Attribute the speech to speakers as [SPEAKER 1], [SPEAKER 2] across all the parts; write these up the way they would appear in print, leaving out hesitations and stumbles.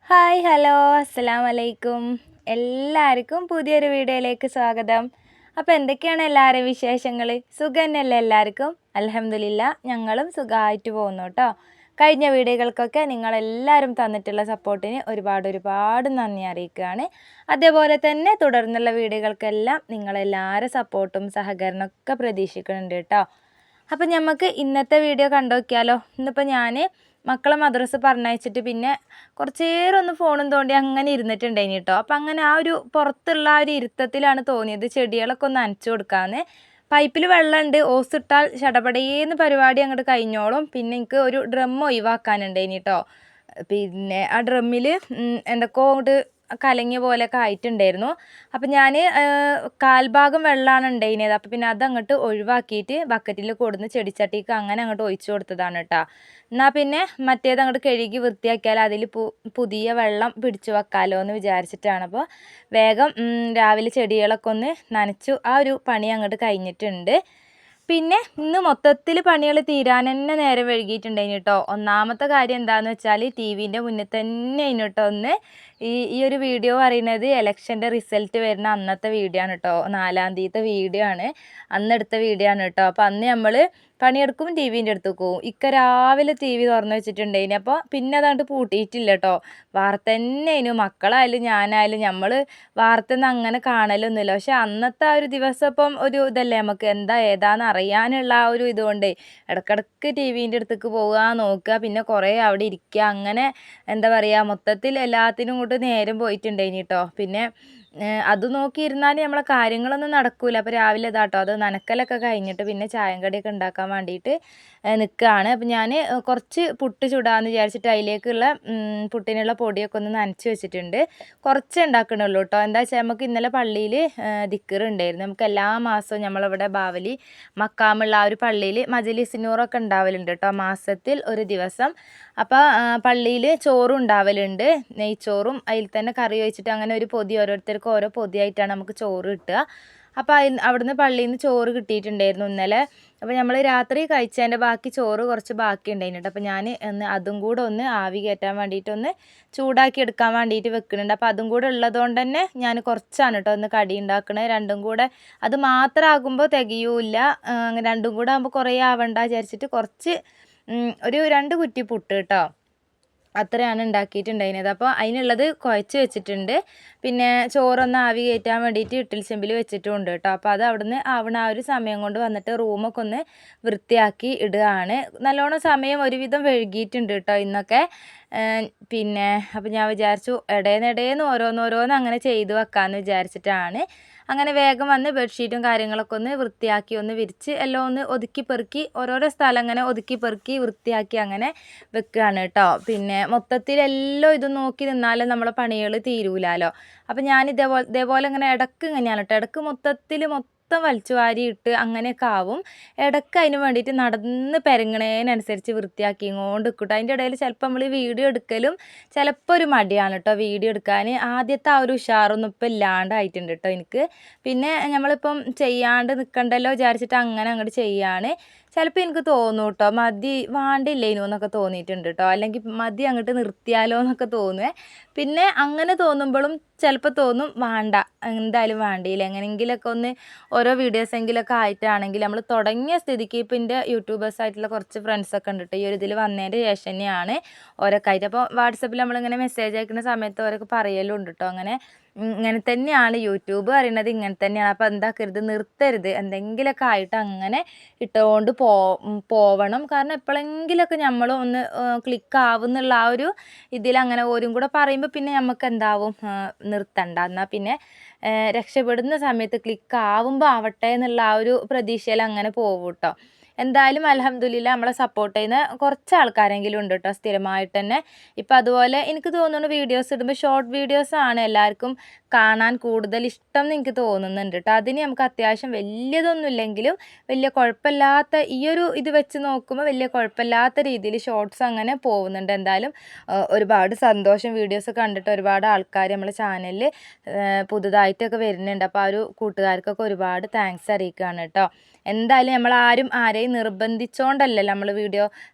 [SPEAKER 1] Hi hello അസ്സലാമു അലൈക്കും. എല്ലാവർക്കും പുതിയൊരു വീഡിയോയിലേക്ക് സ്വാഗതം. അപ്പോൾ എന്തൊക്കെയാണ് എല്ലാവരുടെയും വിശേഷങ്ങൾ? സുഖം തന്നെയല്ലേ എല്ലാവർക്കും? അൽഹംദുലില്ലാ ഞങ്ങളും സുഖമായിട്ട് പോകുന്നു കേട്ടോ. കഴിഞ്ഞ വീഡിയോകൾക്കൊക്കെ നിങ്ങളെല്ലാവരും തന്നിട്ടുള്ള സപ്പോർട്ടിന് ഒരുപാട് നന്ദി അറിയിക്കുകയാണ്. അതേപോലെ തന്നെ തുടർന്നുള്ള വീഡിയോകൾക്കെല്ലാം നിങ്ങളെല്ലാവരും സപ്പോർട്ടും സഹകരണമൊക്കെ പ്രതീക്ഷിക്കുന്നുണ്ട് കേട്ടോ. അപ്പം നമുക്ക് ഇന്നത്തെ വീഡിയോ കണ്ടു നോക്കിയാലോ. ഇന്നിപ്പോൾ ഞാൻ മക്കളെ മദ്രസ പറഞ്ഞയച്ചിട്ട് പിന്നെ കുറച്ച് നേരം ഒന്ന് ഫോണും തോണ്ടി അങ്ങനെ ഇരുന്നിട്ടുണ്ടായിന് കേട്ടോ. അപ്പം അങ്ങനെ ആ ഒരു പുറത്തുള്ള ആ ഒരു ഇരുത്തത്തിലാണ് തോന്നിയത് ചെടികളൊക്കെ ഒന്ന് നനച്ചു കൊടുക്കാമെന്ന്. പൈപ്പിൽ വെള്ളമുണ്ട്, ഓസ് ഇട്ടാൽ ചടപടേന്ന് പരിപാടി അങ്ങോട്ട് കഴിഞ്ഞോളും. പിന്നെ എനിക്ക് ഒരു ഡ്രം ഒഴിവാക്കാനുണ്ടായിന് കേട്ടോ. പിന്നെ ആ ഡ്രമ്മിൽ എന്തൊക്കെയോ അങ്ങോട്ട് കലങ്ങിയ പോലെയൊക്കെ ആയിട്ടുണ്ടായിരുന്നു. അപ്പം ഞാൻ കാൽഭാഗം വെള്ളമാണ് ഉണ്ടായിരുന്നത്. അപ്പം പിന്നെ അതങ്ങോട്ട് ഒഴിവാക്കിയിട്ട് ബക്കറ്റിൽ കൊടുന്ന് ചെടിച്ചട്ടിക്ക് അങ്ങനെ അങ്ങോട്ട് ഒഴിച്ചു കൊടുത്തതാണ് കേട്ടോ. എന്നാൽ പിന്നെ മറ്റേത് അങ്ങോട്ട് കഴുകി വൃത്തിയാക്കിയാൽ അതിൽ പുതിയ വെള്ളം പിടിച്ചു വെക്കാമല്ലോ എന്ന് വിചാരിച്ചിട്ടാണ്. അപ്പോൾ വേഗം രാവിലെ ചെടികളൊക്കെ ഒന്ന് നനച്ചു ആ ഒരു പണി അങ്ങോട്ട് കഴിഞ്ഞിട്ടുണ്ട്. പിന്നെ ഇന്ന് മൊത്തത്തിൽ പണികൾ തീരാൻ തന്നെ നേരം വൈകിയിട്ടുണ്ടായിന് കേട്ടോ. ഒന്നാമത്തെ കാര്യം എന്താണെന്ന് വെച്ചാൽ ടി വിൻ്റെ മുന്നിൽ തന്നെ ആയിന് കേട്ടോ. ഒന്ന് ഈ ഒരു വീഡിയോ പറയുന്നത് ഇലക്ഷൻ്റെ റിസൾട്ട് വരുന്ന അന്നത്തെ വീഡിയോ ആണ് കേട്ടോ. 4-ാം തീയതിത്തെ വീഡിയോ ആണ്, അന്നെടുത്ത വീഡിയോ ആണ് കേട്ടോ. അപ്പോൾ അന്ന് നമ്മൾ പണിയെടുക്കും ടി വിൻ്റെ അടുത്ത് പോകും. രാവിലെ ടി വി തുറന്ന് വെച്ചിട്ടുണ്ടായിന്. അപ്പോൾ പിന്നെ അതാണ്ട് പൂട്ടിയിട്ടില്ല കേട്ടോ. വാർത്ത തന്നെ അതിന് മക്കളായാലും ഞാനായാലും നമ്മൾ വാർത്ത ഒന്നും അങ്ങനെ കാണലൊന്നുമില്ല. പക്ഷെ അന്നത്തെ ആ ഒരു ദിവസം ഇപ്പം ഒരു ഇതല്ലേ, നമുക്ക് എന്താ ഏതാന്ന് അറിയാനുള്ള ആ ഒരു ഇതുകൊണ്ട് ഇടക്കിടക്ക് ടി വിൻ്റെ അടുത്തേക്ക് പോവുക, നോക്കുക, പിന്നെ കുറേ അവിടെ ഇരിക്കുക, അങ്ങനെ എന്താ പറയുക മൊത്തത്തിൽ എല്ലാത്തിനും കൂട്ട് നേരം പോയിട്ടുണ്ടായിന് കേട്ടോ. പിന്നെ അത് നോക്കിയിരുന്നാൽ നമ്മളെ കാര്യങ്ങളൊന്നും നടക്കൂല. അപ്പോൾ രാവിലെ ഇതാട്ടോ അത് നനക്കലൊക്കെ കഴിഞ്ഞിട്ട് പിന്നെ ചായം കടിയൊക്കെ ഉണ്ടാക്കാൻ വേണ്ടിയിട്ട് നിൽക്കുകയാണ്. അപ്പം ഞാൻ കുറച്ച് പുട്ട് ചുടാമെന്ന് വിചാരിച്ചിട്ട് അതിലേക്കുള്ള പുട്ടിനുള്ള പൊടിയൊക്കെ ഒന്ന് നനച്ച് വെച്ചിട്ടുണ്ട്. കുറച്ചേ ഉണ്ടാക്കണുള്ളൂ കേട്ടോ. എന്താ വെച്ചാൽ നമുക്ക് ഇന്നലെ പള്ളിയിൽ ദിക്റുണ്ടായിരുന്നു. നമുക്ക് എല്ലാ മാസവും നമ്മളിവിടെ ബാവലി മക്കാമുള്ള ആ ഒരു പള്ളിയിൽ മജ്‌ലിസുന്നൂറൊക്കെ ഉണ്ടാവലുണ്ട് കേട്ടോ, മാസത്തിൽ ഒരു ദിവസം. അപ്പോൾ പള്ളിയിൽ ചോറും ഉണ്ടാവലുണ്ട്, നെയ്ച്ചോറും അതിൽ തന്നെ കറി വെച്ചിട്ട് അങ്ങനെ ഒരു പൊതി ഓരോരുത്തർക്കും ഓരോ പൊതിയായിട്ടാണ് നമുക്ക് ചോറ് കിട്ടുക. അപ്പോൾ അവിടുന്ന് പള്ളിയിൽ നിന്ന് ചോറ് കിട്ടിയിട്ടുണ്ടായിരുന്നു ഇന്നലെ. അപ്പോൾ നമ്മൾ രാത്രി കഴിച്ചതിൻ്റെ ബാക്കി ചോറ് കുറച്ച് ബാക്കി ഉണ്ടായിരുന്നു. അപ്പോൾ ഞാൻ അതും കൂടെ ഒന്ന് ആവി കയറ്റാൻ വേണ്ടിയിട്ടൊന്ന് ചൂടാക്കി എടുക്കാൻ വേണ്ടിയിട്ട് വെക്കുന്നുണ്ട്. അപ്പോൾ അതും കൂടെ ഉള്ളതുകൊണ്ട് തന്നെ ഞാൻ കുറച്ചാണ് കേട്ടോ ഒന്ന് കടി ഉണ്ടാക്കണത്. രണ്ടും കൂടെ അത് മാത്രം ആകുമ്പോൾ തികയൂല്ല, രണ്ടും കൂടെ ആകുമ്പോൾ കുറേ ആവണ്ട വിചാരിച്ചിട്ട് കുറച്ച് ഒരു 2 കുറ്റി പുട്ട് കേട്ടോ, അത്രയാണ് ഉണ്ടാക്കിയിട്ടുണ്ടായിരുന്നത്. അപ്പോൾ അതിനുള്ളത് കുഴച്ച് വെച്ചിട്ടുണ്ട്. പിന്നെ ചോറൊന്ന് ആവി കയറ്റാൻ വേണ്ടിയിട്ട് ഇഡ്ഡലി ചെമ്പിൽ വെച്ചിട്ടുമുണ്ട് കേട്ടോ. അപ്പോൾ അത് അവിടുന്ന് ആവണ ആ ഒരു സമയം കൊണ്ട് വന്നിട്ട് റൂമൊക്കെ ഒന്ന് വൃത്തിയാക്കി ഇടുകയാണ്. നല്ലോണം സമയം ഒരുവിധം വൈകിയിട്ടുണ്ട് കേട്ടോ ഇന്നൊക്കെ. പിന്നെ അപ്പോൾ ഞാൻ വിചാരിച്ചു ഇടേന്ന് ഓരോന്നോരോന്ന് അങ്ങനെ ചെയ്ത് വെക്കാമെന്ന് വിചാരിച്ചിട്ടാണ്. അങ്ങനെ വേഗം വന്ന് ബെഡ്ഷീറ്റും കാര്യങ്ങളൊക്കെ ഒന്ന് വൃത്തിയാക്കി ഒന്ന് വിരിച്ച് എല്ലാം ഒന്ന് ഒതുക്കി പെറുക്കി ഓരോരോ സ്ഥലം അങ്ങനെ ഒതുക്കി പെറുക്കി വൃത്തിയാക്കി അങ്ങനെ വെക്കുകയാണ് കേട്ടോ. പിന്നെ മൊത്തത്തിലെല്ലാം ഇത് നോക്കി നിന്നാലും നമ്മളെ പണികൾ തീരൂലല്ലോ. അപ്പം ഞാൻ ഇതേപോലെ ഇങ്ങനെ ഇടയ്ക്ക് ഇങ്ങനെയാണ് കേട്ടോ, ഇടയ്ക്ക് മൊത്തം വലിച്ചു വാരിയിട്ട് അങ്ങനെയൊക്കെ ആവും. ഇടയ്ക്ക് അതിന് വേണ്ടിയിട്ട് നടന്ന് പെരങ്ങണേനനുസരിച്ച് വൃത്തിയാക്കിയും നിൽക്കട്ടോ. അതിൻ്റെ ഇടയിൽ ചിലപ്പോൾ നമ്മൾ വീഡിയോ എടുക്കലും ചിലപ്പോൾ ഒരു മടിയാണ് കേട്ടോ വീഡിയോ എടുക്കാൻ. ആദ്യത്തെ ആ ഒരു ഉഷാറൊന്നും ഇപ്പം ഇല്ലാണ്ടായിട്ടുണ്ട് കേട്ടോ എനിക്ക്. പിന്നെ നമ്മളിപ്പം ചെയ്യാണ്ട് നിൽക്കണ്ടല്ലോ വിചാരിച്ചിട്ട് അങ്ങനെ അങ്ങോട്ട് ചെയ്യാണ്. ചിലപ്പോൾ എനിക്ക് തോന്നും കേട്ടോ മതി വേണ്ടില്ലേനു എന്നൊക്കെ തോന്നിയിട്ടുണ്ട് കേട്ടോ, അല്ലെങ്കിൽ മതി അങ്ങോട്ട് നിർത്തിയാലോ എന്നൊക്കെ തോന്നുവേ. പിന്നെ അങ്ങനെ തോന്നുമ്പോഴും ചിലപ്പോൾ തോന്നും വേണ്ട, എന്തായാലും വേണ്ടിയില്ല, എങ്ങനെയെങ്കിലൊക്കെ ഒന്ന് ഓരോ വീഡിയോസെങ്കിലൊക്കെ ആയിട്ടാണെങ്കിൽ നമ്മൾ തുടങ്ങിയ സ്ഥിതിക്ക്. ഇപ്പം എൻ്റെ യൂട്യൂബേഴ്സായിട്ടുള്ള കുറച്ച് ഫ്രണ്ട്സൊക്കെ ഉണ്ട് കേട്ടോ, ഈ ഒരു ഇതിൽ വന്നതിൻ്റെ ശേഷം തന്നെയാണ് ഓരോക്കെ ആയിട്ട്. അപ്പോൾ വാട്സപ്പിൽ നമ്മളിങ്ങനെ മെസ്സേജ് അയക്കുന്ന സമയത്ത് ഓരോക്കെ പറയലുണ്ട് കേട്ടോ, അങ്ങനെ ഇങ്ങനെ തന്നെയാണ് യൂട്യൂബ് പറയുന്നത്, ഇങ്ങനെ തന്നെയാണ്. അപ്പോൾ എന്താക്കരുത്, നിർത്തരുത്, എന്തെങ്കിലുമൊക്കെ ആയിട്ട് അങ്ങനെ ഇട്ടുകൊണ്ട് പോവണം. കാരണം എപ്പോഴെങ്കിലുമൊക്കെ നമ്മൾ ഒന്ന് ക്ലിക്ക് ആവുന്നുള്ള ആ ഒരു ഇതിലങ്ങനെ ഓരും കൂടെ പറയുമ്പോൾ പിന്നെ നമുക്ക് എന്താവും, നിർത്തണ്ട, എന്നാൽ പിന്നെ രക്ഷപ്പെടുന്ന സമയത്ത് ക്ലിക്ക് ആവുമ്പോൾ ആവട്ടെ എന്നുള്ള ആ ഒരു പ്രതീക്ഷയിൽ അങ്ങനെ പോകും കേട്ടോ. എന്തായാലും അൽഹംദുലില്ലാ നമ്മളെ സപ്പോർട്ട് ചെയ്യുന്ന കുറച്ച് ആൾക്കാരെങ്കിലും ഉണ്ട് കേട്ടോ സ്ഥിരമായിട്ട് തന്നെ. ഇപ്പം അതുപോലെ എനിക്ക് തോന്നുന്നു വീഡിയോസ് ഇടുമ്പോൾ ഷോർട്ട് വീഡിയോസാണ് എല്ലാവർക്കും കാണാൻ കൂടുതൽ ഇഷ്ടം എന്ന് എനിക്ക് തോന്നുന്നുണ്ട് കേട്ടോ. അതിന് നമുക്ക് അത്യാവശ്യം വലിയതൊന്നും ഇല്ലെങ്കിലും വലിയ കുഴപ്പമില്ലാത്ത ഈ ഒരു ഇത് വെച്ച് നോക്കുമ്പോൾ വലിയ കുഴപ്പമില്ലാത്ത രീതിയിൽ ഷോർട്സ് അങ്ങനെ പോകുന്നുണ്ട്. എന്തായാലും ഒരുപാട് സന്തോഷം. വീഡിയോസ് കണ്ടിട്ട് ഒരുപാട് ആൾക്കാർ നമ്മളെ ചാനലിൽ പുതുതായിട്ടൊക്കെ വരുന്നുണ്ട്. അപ്പോൾ ആ ഒരു കൂട്ടുകാർക്കൊക്കെ ഒരുപാട് താങ്ക്സ് അറിയിക്കുകയാണ് കേട്ടോ. എന്തായാലും നമ്മളാരും ആരെയും നിർബന്ധിച്ചുകൊണ്ടല്ലല്ലോ നമ്മൾ വീഡിയോ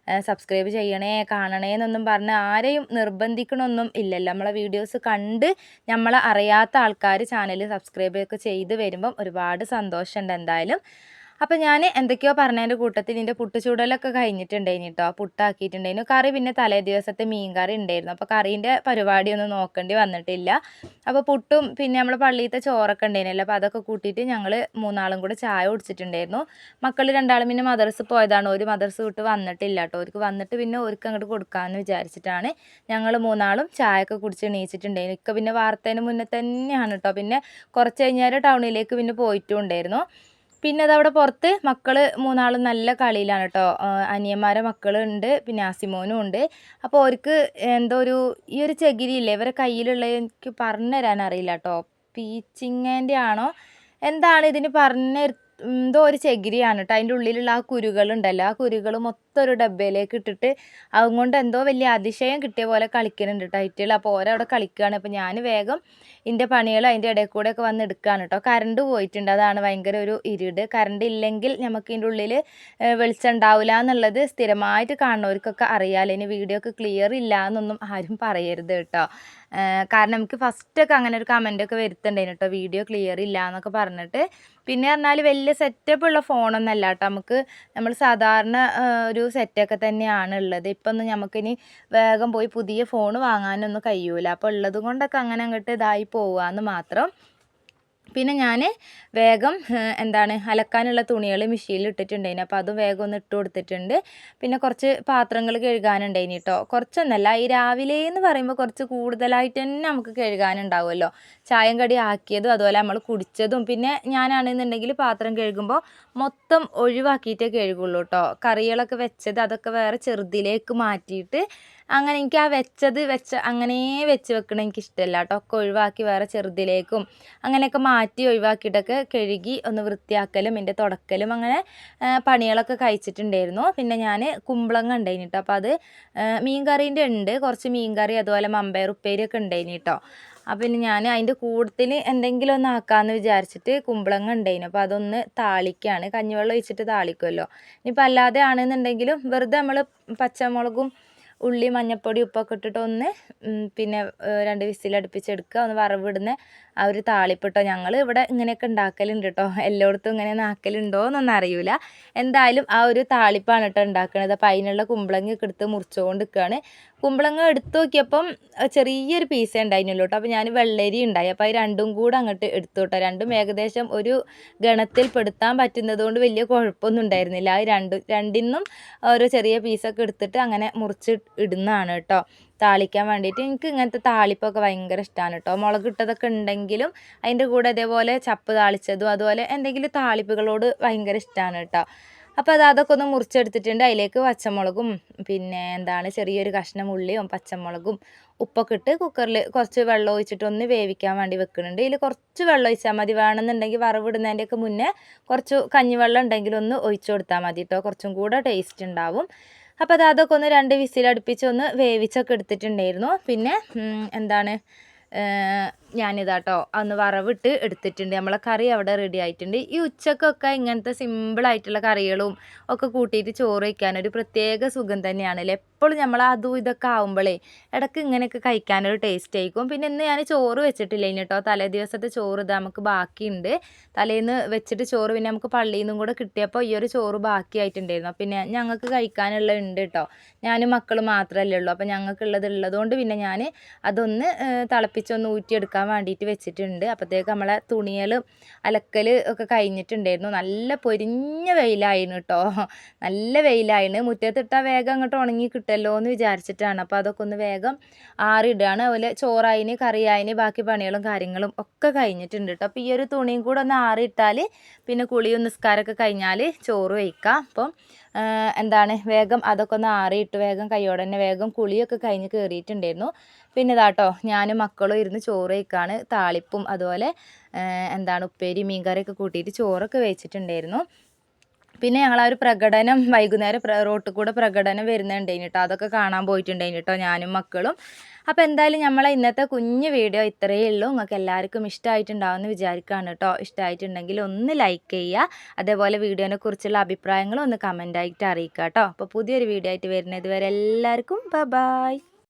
[SPEAKER 1] സബ്സ്ക്രൈബ് ചെയ്യണേ കാണണേ എന്നൊന്നും പറഞ്ഞ് ആരെയും നിർബന്ധിക്കണമൊന്നും ഇല്ലല്ലോ. നമ്മളെ വീഡിയോസ് കണ്ട് നമ്മളെ അറിയാത്ത ആൾക്കാർ ചാനൽ സബ്സ്ക്രൈബ് ഒക്കെ ചെയ്ത് വരുമ്പം ഒരുപാട് സന്തോഷമുണ്ട് എന്തായാലും. അപ്പോൾ ഞാൻ എന്തൊക്കെയോ പറഞ്ഞതിൻ്റെ കൂട്ടത്തിൽ ഇതിൻ്റെ പുട്ട് ചൂടലൊക്കെ കഴിഞ്ഞിട്ടുണ്ടായിന് കേട്ടോ. പുട്ടാക്കിയിട്ടുണ്ടായിരുന്നു. കറി പിന്നെ തലേ ദിവസത്തെ മീൻ കറി ഉണ്ടായിരുന്നു. അപ്പോൾ കറീൻ്റെ പരിപാടിയൊന്നും നോക്കേണ്ടി വന്നിട്ടില്ല. അപ്പോൾ പുട്ടും പിന്നെ നമ്മൾ പള്ളിയിലത്തെ ചോറൊക്കെ ഉണ്ടായിരുന്നല്ലോ. അപ്പോൾ അതൊക്കെ കൂട്ടിയിട്ട് ഞങ്ങൾ മൂന്നാളും കൂടെ ചായ കുടിച്ചിട്ടുണ്ടായിരുന്നു. മക്കൾ രണ്ടാളും പിന്നെ മദ്രസ പോയതാണ്. ഒരു മദ്രസ വിട്ട് വന്നിട്ടില്ല കേട്ടോ. അവർക്ക് വന്നിട്ട് പിന്നെ അവർക്ക് അങ്ങോട്ട് കൊടുക്കാമെന്ന് വിചാരിച്ചിട്ടാണ് ഞങ്ങൾ മൂന്നാളും ചായയൊക്കെ കുടിച്ച് എണീച്ചിട്ടുണ്ടായിരുന്നു. ഇക്ക പിന്നെ വാർത്തേന് മുന്നേ തന്നെയാണ് കേട്ടോ. പിന്നെ കുറച്ച് കഴിഞ്ഞാൽ ടൗണിലേക്ക് പിന്നെ പോയിട്ടും ഉണ്ടായിരുന്നു. പിന്നെ അതവിടെ പുറത്ത് മക്കൾ മൂന്നാളും നല്ല കളിയിലാണ് കേട്ടോ. അനിയന്മാരെ മക്കളുണ്ട്, പിന്നെ ആസിമോനും ഉണ്ട്. അപ്പോൾ അവർക്ക് എന്തോ ഈ ഒരു ചകിരിയില്ലേ ഇവരെ കയ്യിലുള്ള, എനിക്ക് പറഞ്ഞു തരാൻ അറിയില്ല കേട്ടോ. പീച്ചിങ്ങേൻ്റെ ആണോ എന്താണ് ഇതിന് എന്തോ ഒരു ചകിരിയാണ് കേട്ടോ. അതിൻ്റെ ഉള്ളിലുള്ള ആ കുരുകളുണ്ടല്ലോ, ആ കുരുകൾ മൊത്തം ഒരു ഡബ്ബയിലേക്ക് ഇട്ടിട്ട് അതുകൊണ്ട് എന്തോ വലിയ അതിശയം കിട്ടിയ പോലെ കളിക്കുന്നുണ്ട് കേട്ടോ ഐറ്റുകൾ. അപ്പോൾ ഓരവിടെ കളിക്കുകയാണ്. അപ്പോൾ ഞാൻ വേഗം ഇതിൻ്റെ പണികൾ അതിൻ്റെ ഇടയിൽ കൂടെ ഒക്കെ വന്ന് എടുക്കുകയാണ് കേട്ടോ. കറണ്ട് പോയിട്ടുണ്ട്, അതാണ് ഭയങ്കര ഒരു ഇരുട്. കറണ്ട് ഇല്ലെങ്കിൽ നമുക്ക് ഇതിൻ്റെ ഉള്ളിൽ വെളിച്ചം ഉണ്ടാവില്ല എന്നുള്ളത് സ്ഥിരമായിട്ട് കാണുന്നവർക്കൊക്കെ അറിയാമല്ലോ. ഇനി വീഡിയോ ഒക്കെ ക്ലിയർ ഇല്ല എന്നൊന്നും ആരും പറയരുത് കേട്ടോ. കാരണം നമുക്ക് ഫസ്റ്റൊക്കെ അങ്ങനെ ഒരു കമൻ്റൊക്കെ വരുത്തുണ്ടായിരുന്നു കേട്ടോ, വീഡിയോ ക്ലിയർ ഇല്ല എന്നൊക്കെ പറഞ്ഞിട്ട്. പിന്നെ പറഞ്ഞാൽ വലിയ സെറ്റപ്പ് ഉള്ള ഫോണൊന്നും അല്ല കേട്ടോ. നമ്മൾ സാധാരണ ഒരു സെറ്റൊക്കെ തന്നെയാണ് ഉള്ളത്. ഇപ്പം ഒന്നും നമുക്കിനി വേഗം പോയി പുതിയ ഫോൺ വാങ്ങാനൊന്നും കഴിയൂല. അപ്പോൾ ഉള്ളത് കൊണ്ടൊക്കെ അങ്ങനെ അങ്ങോട്ട് ഇതായി പോവാന്ന് മാത്രം. പിന്നെ ഞാൻ വേഗം അലക്കാനുള്ള തുണികൾ മെഷീനിൽ ഇട്ടിട്ടുണ്ടായിന്. അപ്പോൾ അതും വേഗം ഒന്ന് ഇട്ട് കൊടുത്തിട്ടുണ്ട്. പിന്നെ കുറച്ച് പാത്രങ്ങൾ കഴുകാനുണ്ടായിന് കേട്ടോ. കുറച്ചൊന്നല്ല, ഈ രാവിലെ എന്ന് പറയുമ്പോൾ കുറച്ച് കൂടുതലായിട്ട് തന്നെ നമുക്ക് കഴുകാനുണ്ടാവുമല്ലോ. ചായം കടി ആക്കിയതും അതുപോലെ നമ്മൾ കുടിച്ചതും. പിന്നെ ഞാനാണെന്നുണ്ടെങ്കിൽ പാത്രം കഴുകുമ്പോൾ മൊത്തം ഒഴിവാക്കിയിട്ടേ കഴുകുള്ളൂ കേട്ടോ. കറികളൊക്കെ വെച്ചത് അതൊക്കെ വേറെ ചെറുതിലേക്ക് മാറ്റിയിട്ട് അങ്ങനെ എനിക്ക് ആ അങ്ങനെ വെച്ച് വെക്കണം എനിക്കിഷ്ടമല്ല കേട്ടോ. ഒക്കെ ഒഴിവാക്കി വേറെ ചെറുതിലേക്കും അങ്ങനെയൊക്കെ മാറ്റി ഒഴിവാക്കിയിട്ടൊക്കെ കഴുകി ഒന്ന് വൃത്തിയാക്കലും എൻ്റെ തുടക്കലും അങ്ങനെ പണികളൊക്കെ കഴിച്ചിട്ടുണ്ടായിരുന്നു. പിന്നെ ഞാൻ കുമ്പളങ്ങ ഉണ്ടായിന് കേട്ടോ. അപ്പോൾ അത് മീൻ കറീൻ്റെ ഉണ്ട്, കുറച്ച് മീൻ കറി അതുപോലെ മമ്പയർ ഉപ്പേരിയൊക്കെ ഉണ്ടായിന് കേട്ടോ. അപ്പം പിന്നെ ഞാൻ അതിൻ്റെ കൂട്ടത്തിൽ എന്തെങ്കിലും ഒന്ന് ആക്കാമെന്ന് വിചാരിച്ചിട്ട് കുമ്പളങ്ങ ഉണ്ടായിന്. അപ്പോൾ അതൊന്ന് താളിക്കുകയാണ്, കഞ്ഞിവെള്ളം ഒഴിച്ചിട്ട് താളിക്കുമല്ലോ. ഇനിയിപ്പോൾ അല്ലാതെ ആണെന്നുണ്ടെങ്കിലും വെറുതെ നമ്മൾ പച്ചമുളകും ഉള്ളി മഞ്ഞൾപ്പൊടി ഉപ്പൊക്കെ ഇട്ടിട്ട് ഒന്ന് പിന്നെ 2 വിസിലടുപ്പിച്ചെടുക്കുക, ഒന്ന് വറവിടുന്ന ആ ഒരു താളിപ്പിട്ടോ. ഞങ്ങൾ ഇവിടെ ഇങ്ങനെയൊക്കെ ഉണ്ടാക്കലുണ്ട് കേട്ടോ. എല്ലായിടത്തും ഇങ്ങനെ ആക്കലുണ്ടോ എന്നൊന്നും അറിയില്ല. എന്തായാലും ആ ഒരു താളിപ്പാണ് കേട്ടോ ഉണ്ടാക്കുന്നത്. അപ്പോൾ അതിനുള്ള കുമ്പളങ്ങയൊക്കെ എടുത്ത് മുറിച്ചുകൊണ്ട് നിൽക്കുകയാണ്. കുമ്പളങ്ങ എടുത്ത് നോക്കിയപ്പം ചെറിയൊരു പീസേ ഉണ്ടായിരുന്നുള്ളൂ കേട്ടോ. അപ്പോൾ ഞാൻ വെള്ളരി ഉണ്ടായി, അപ്പോൾ അത് രണ്ടും കൂടെ അങ്ങോട്ട് എടുത്തു കേട്ടോ. രണ്ടും ഏകദേശം ഒരു ഗണത്തിൽ പെടുത്താൻ പറ്റുന്നത് കൊണ്ട് വലിയ കുഴപ്പമൊന്നും ഉണ്ടായിരുന്നില്ല. അത് രണ്ടിന്നും ഓരോ ചെറിയ പീസൊക്കെ എടുത്തിട്ട് അങ്ങനെ മുറിച്ച് ഇടുന്നതാണ് കേട്ടോ താളിക്കാൻ വേണ്ടിയിട്ട്. എനിക്ക് ഇങ്ങനത്തെ താളിപ്പൊക്കെ ഭയങ്കര ഇഷ്ടമാണ് കേട്ടോ. മുളക് ഇട്ടതൊക്കെ ഉണ്ടെങ്കിലും അതിൻ്റെ കൂടെ അതേപോലെ ചപ്പ് താളിച്ചതും അതുപോലെ എന്തെങ്കിലും താളിപ്പുകളോട് ഭയങ്കര ഇഷ്ടമാണ് കേട്ടോ. അപ്പോൾ അതൊക്കെ ഒന്ന് മുറിച്ചെടുത്തിട്ടുണ്ട്. അതിലേക്ക് പച്ചമുളകും പിന്നെ ചെറിയൊരു കഷ്ണം ഉള്ളിയും പച്ചമുളകും ഉപ്പൊക്കെ ഇട്ട് കുക്കറിൽ കുറച്ച് വെള്ളം ഒഴിച്ചിട്ട് ഒന്ന് വേവിക്കാൻ വേണ്ടി വെക്കുന്നുണ്ട്. ഇതിൽ കുറച്ച് വെള്ളം ഒഴിച്ചാൽ മതി. വേണമെന്നുണ്ടെങ്കിൽ വറവിടുന്നതിൻ്റെയൊക്കെ മുന്നേ കുറച്ച് കഞ്ഞിവെള്ളം ഉണ്ടെങ്കിൽ ഒന്ന് ഒഴിച്ചു കൊടുത്താൽ മതി കേട്ടോ, കുറച്ചും കൂടെ ടേസ്റ്റ് ഉണ്ടാവും. അപ്പോൾ അതൊക്കെ ഒന്ന് 2 വിസിലടുപ്പിച്ച് ഒന്ന് വേവിച്ചൊക്കെ എടുത്തിട്ടുണ്ടായിരുന്നു. പിന്നെ ഞാനിതാട്ടോ ഒന്ന് വറവിട്ട് എടുത്തിട്ടുണ്ട്. നമ്മളെ കറി അവിടെ റെഡി ആയിട്ടുണ്ട്. ഈ ഉച്ചക്കൊക്കെ ഇങ്ങനത്തെ സിമ്പിളായിട്ടുള്ള കറികളും ഒക്കെ കൂട്ടിയിട്ട് ചോറ് വയ്ക്കാനൊരു പ്രത്യേക സുഖം തന്നെയാണല്ലേ. എപ്പോഴും നമ്മൾ അതും ഇതൊക്കെ ആകുമ്പോഴേ ഇടയ്ക്ക് ഇങ്ങനെയൊക്കെ കഴിക്കാനൊരു ടേസ്റ്റ് ആയിരിക്കും. പിന്നെ ഇന്ന് ഞാൻ ചോറ് വെച്ചിട്ടില്ല കേട്ടോ. തലേ ദിവസത്തെ ചോറ് ഇത് നമുക്ക് ബാക്കിയുണ്ട്. തലേന്ന് വെച്ചിട്ട് ചോറ് പിന്നെ നമുക്ക് പള്ളിയിൽ നിന്നും കൂടെ കിട്ടിയപ്പോൾ ഈ ഒരു ചോറ് ബാക്കിയായിട്ടുണ്ടായിരുന്നു. പിന്നെ ഞങ്ങൾക്ക് കഴിക്കാനുള്ളത് ഉണ്ട് കേട്ടോ. ഞാനും മക്കളും മാത്രമല്ലേ ഉള്ളൂ. അപ്പോൾ ഉള്ളതുകൊണ്ട് പിന്നെ ഞാൻ അതൊന്ന് തിളപ്പിച്ചൊന്ന് ഊറ്റിയെടുക്കാൻ വേണ്ടിയിട്ട് വെച്ചിട്ടുണ്ട്. അപ്പോഴത്തേക്ക് നമ്മളെ തുണികൾ അലക്കൽ ഒക്കെ കഴിഞ്ഞിട്ടുണ്ടായിരുന്നു. നല്ല പൊരിഞ്ഞ വെയിലായിരുന്നു കേട്ടോ, നല്ല വെയിലായിരുന്നു. മുറ്റത്തിട്ടാൽ വേഗം അങ്ങോട്ട് ഉണങ്ങി കിട്ടുമല്ലോ എന്ന് വിചാരിച്ചിട്ടാണ്. അപ്പോൾ അതൊക്കെ ഒന്ന് വേഗം ആറിടുകയാണ്. അതുപോലെ ചോറായിന് കറിയായിന് ബാക്കി പണികളും കാര്യങ്ങളും ഒക്കെ കഴിഞ്ഞിട്ടുണ്ട് കേട്ടോ. അപ്പോൾ ഈ ഒരു തുണിയും കൂടെ ഒന്ന് ആറിയിട്ടാൽ പിന്നെ കുളിയും നിസ്കാരമൊക്കെ കഴിഞ്ഞാൽ ചോറ് വയ്ക്കാം. അപ്പം എന്താണ് വേഗം അതൊക്കെ ഒന്ന് ആറിയിട്ട് വേഗം കൈയോടെ തന്നെ വേഗം കുളിയൊക്കെ കഴിഞ്ഞ് കയറിയിട്ടുണ്ടായിരുന്നു. പിന്നെ ഇതാട്ടോ ഞാനും മക്കളും ഇരുന്ന് ചോറ് കഴിക്കാണ്. താളിപ്പും അതുപോലെ എന്താണ് ഉപ്പേരി മീൻ കറിയൊക്കെ കൂട്ടിയിട്ട് ചോറൊക്കെ വെച്ചിട്ടുണ്ടായിരുന്നു. പിന്നെ ഞങ്ങൾ ആ ഒരു പ്രകടനം വൈകുന്നേരം റോട്ടിൽ കൂടെ പ്രകടനം വരുന്നുണ്ടായിന് കേട്ടോ. അതൊക്കെ കാണാൻ പോയിട്ടുണ്ടായിന് കേട്ടോ ഞാനും മക്കളും. അപ്പോൾ എന്തായാലും നമ്മളെ ഇന്നത്തെ കുഞ്ഞു വീഡിയോ ഇത്രയേ ഉള്ളൂ. നിങ്ങൾക്ക് എല്ലാവർക്കും ഇഷ്ടമായിട്ടുണ്ടാവുമെന്ന് വിചാരിക്കുകയാണ് കേട്ടോ. ഇഷ്ടമായിട്ടുണ്ടെങ്കിൽ ഒന്ന് ലൈക്ക് ചെയ്യുക. അതേപോലെ വീഡിയോനെ കുറിച്ചുള്ള അഭിപ്രായങ്ങളും ഒന്ന് കമൻ്റായിട്ട് അറിയിക്കുക കേട്ടോ. അപ്പോൾ പുതിയൊരു വീഡിയോ ആയിട്ട് വരുന്നത് വരെ എല്ലാവർക്കും ബൈ.